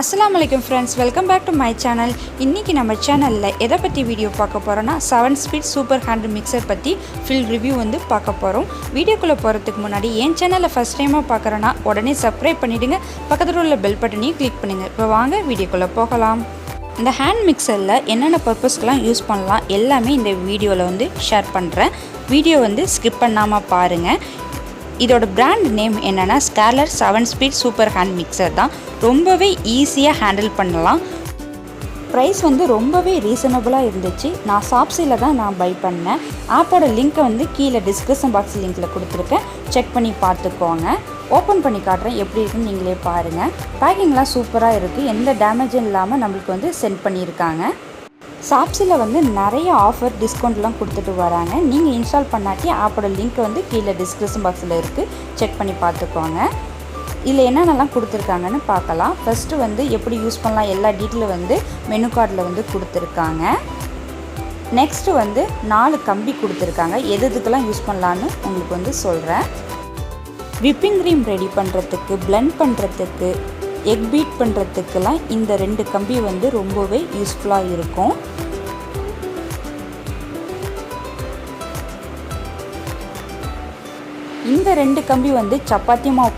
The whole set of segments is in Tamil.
अस्सलाम वालेकुम friends, welcome back to my channel. इनकी நம்ம சேனல்ல எதை பத்தி வீடியோ பார்க்க போறோம்னா 7 ஸ்பீட் சூப்பர் ஹேண்ட் மிக்சர் பத்தி ஃபுல் ரிவ்யூ வந்து பார்க்க போறோம்। வீடியோக்குள்ள போறதுக்கு முன்னாடி என் சேனலை ஃபர்ஸ்ட் டைமா பார்க்கறனா உடனே சப்ஸ்கிரைப் பண்ணிடுங்க, பக்கத்துல உள்ள பெல் பட்டனையும் கிளிக் பண்ணுங்க। இப்போ வாங்க வீடியோக்குள்ள போகலாம்। இந்த ஹேண்ட் மிக்சர்ல என்னென்ன பர்பஸ்க்குலாம் யூஸ் பண்ணலாம் எல்லாமே இந்த வீடியோல வந்து ஷேர் பண்றேன்। வீடியோ வந்து ஸ்கிப் பண்ணாம பாருங்க। இதோட பிராண்ட் நேம் என்னன்னா scarlett 7 speed super hand mixer தான்। ரொம்பவே ஈஸியாக ஹேண்டில் பண்ணலாம்। ப்ரைஸ் வந்து ரொம்பவே ரீசனபிளாக இருந்துச்சு। நான் ஷாப்ஸியில் தான் நான் பை பண்ணேன்। ஆப்போட லிங்க்கை வந்து கீழே டிஸ்கிரிப்ஷன் பாக்ஸ் லிங்க்கில் கொடுத்துருக்கேன், செக் பண்ணி பார்த்துக்கோங்க। ஓப்பன் பண்ணி காட்டுறேன், எப்படி இருக்குன்னு நீங்களே பாருங்கள்। பேக்கிங்லாம் சூப்பராக இருக்குது, எந்த டேமேஜும் இல்லாமல் நம்மளுக்கு வந்து சென்ட் பண்ணியிருக்காங்க। ஷாப்ஸில் வந்து நிறைய ஆஃபர் டிஸ்கவுண்ட்லாம் கொடுத்துட்டு வராங்க। நீங்கள் இன்ஸ்டால் பண்ணாட்டி ஆப்போட லிங்க் வந்து கீழே டிஸ்கிரிப்ஷன் பாக்ஸில் இருக்குது, செக் பண்ணி பார்த்துக்கோங்க। இதில் என்னென்னலாம் கொடுத்துருக்காங்கன்னு பார்க்கலாம்। ஃபஸ்ட்டு வந்து எப்படி யூஸ் பண்ணலாம் எல்லா டீட்டெயிலும் வந்து மெனு கார்டில் வந்து கொடுத்துருக்காங்க। நெக்ஸ்ட்டு வந்து 4 கம்பி கொடுத்துருக்காங்க, எதுக்கெல்லாம் யூஸ் பண்ணலான்னு உங்களுக்கு வந்து சொல்கிறேன்। விப்பிங் க்ரீம் ரெடி பண்ணுறதுக்கு, பிளெண்ட் பண்ணுறதுக்கு, எக் பீட் பண்ணுறதுக்கெல்லாம் இந்த 2 கம்பி வந்து ரொம்பவே யூஸ்ஃபுல்லாக இருக்கும்। இந்த 2 கம்பி வந்து சப்பாத்தி மாவு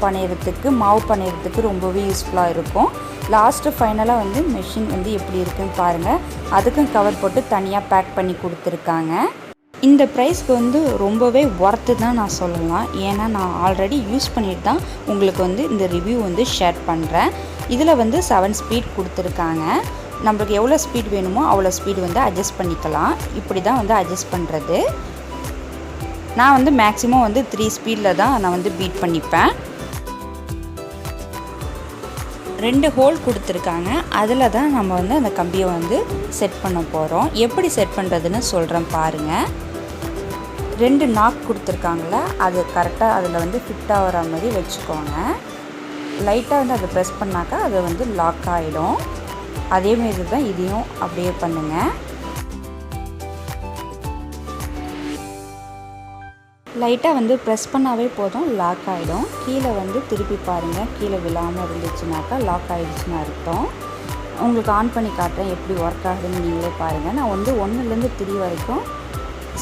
பணையிறதுக்கு ரொம்பவே யூஸ்ஃபுல்லாக இருக்கும்। லாஸ்ட்டு ஃபைனலாக வந்து மெஷின் வந்து எப்படி இருக்குன்னு பாருங்கள், அதுக்கும் கவர் போட்டு தனியாக பேக் பண்ணி கொடுத்துருக்காங்க। இந்த ப்ரைஸ்க்கு வந்து ரொம்பவே ஒர்த்து தான் நான் சொல்லலாம், ஏன்னா நான் ஆல்ரெடி யூஸ் பண்ணிட்டு தான் உங்களுக்கு வந்து இந்த ரிவ்யூ வந்து ஷேர் பண்ணுறேன்। இதில் வந்து 7 ஸ்பீட் கொடுத்துருக்காங்க, நம்மளுக்கு எவ்வளோ ஸ்பீட் வேணுமோ அவ்வளோ ஸ்பீடு வந்து அட்ஜஸ்ட் பண்ணிக்கலாம்। இப்படி தான் வந்து அட்ஜஸ்ட் பண்ணுறது। நான் வந்து மேக்ஸிமம் வந்து 3 ஸ்பீடில் தான் நான் வந்து பீட் பண்ணிப்பேன்। 2 ஹோல் கொடுத்துருக்காங்க, அதில் தான் நம்ம வந்து அந்த கம்பியை வந்து செட் பண்ண போகிறோம்। எப்படி செட் பண்ணுறதுன்னு சொல்கிறேன் பாருங்கள்। 2 நாக் கொடுத்துருக்காங்கள, அது கரெக்டாக அதில் வந்து ஃபிட் ஆகிற மாதிரி வச்சுக்கோங்க। லைட்டாக வந்து அதை ப்ரெஸ் பண்ணாக்கா அது வந்து லாக் ஆகிடும்। அதேமாரி தான் இதையும் அப்படியே பண்ணுங்கள்। லைட்டாக வந்து ப்ரெஸ் பண்ணாவே போதும், லாக் ஆகிடும்। கீழே வந்து திருப்பி பாருங்கள், கீழே விழாமல் இருந்துச்சுனாக்கா லாக் ஆகிடுச்சுன்னு அர்த்தம்। உங்களுக்கு ஆன் பண்ணி காட்டுறேன் எப்படி ஒர்க் ஆகுதுன்னு நீங்களே பாருங்கள்। நான் வந்து 1லேருந்து 3 வரைக்கும்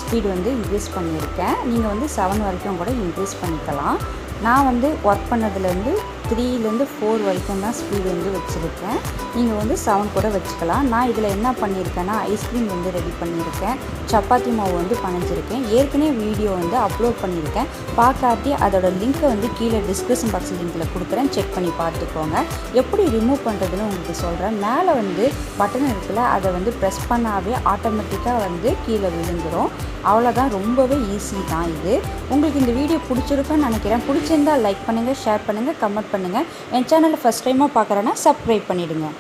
ஸ்பீடு வந்து இன்க்ரீஸ் பண்ணியிருக்கேன், நீங்கள் வந்து 7 வரைக்கும் கூட இன்க்ரீஸ் பண்ணிக்கலாம்। நான் வந்து ஒர்க் பண்ணதுலேருந்து 3லேருந்து 4 வரைக்கும் தான் ஸ்பீடு வந்து வச்சுருக்கேன், நீங்கள் வந்து 7 கூட வச்சுக்கலாம்। நான் இதில் என்ன பண்ணியிருக்கேன்னா ஐஸ்கிரீம் வந்து ரெடி பண்ணியிருக்கேன், சப்பாத்தி மாவு வந்து பனைஞ்சிருக்கேன்। ஏற்கனவே வீடியோ வந்து அப்லோட் பண்ணியிருக்கேன், பார்க்காட்டி அதோட லிங்க்கை வந்து கீழே டிஸ்கிரிப்ஷன் பாக்ஸ் லிங்க்கில் கொடுக்குறேன், செக் பண்ணி பார்த்துக்கோங்க। எப்படி ரிமூவ் பண்ணுறதுன்னு உங்களுக்கு சொல்கிறேன்। மேலே வந்து பட்டன் இருக்குல்ல, அதை வந்து ப்ரெஸ் பண்ணாவே ஆட்டோமேட்டிக்காக வந்து கீழே விழுந்துடும், அவ்வளோதான்। ரொம்பவே ஈஸி தான் இது। உங்களுக்கு இந்த வீடியோ பிடிச்சிருக்குன்னு நினைக்கிறேன்। பிடிச்சிருந்தால் லைக் பண்ணுங்கள், ஷேர் பண்ணுங்கள், கமெண்ட் பண்ணுங்கள்। என் சேனலை ஃபஸ்ட் டைமாக பார்க்குறேன்னா சப்ஸ்கிரைப் பண்ணிவிடுங்க।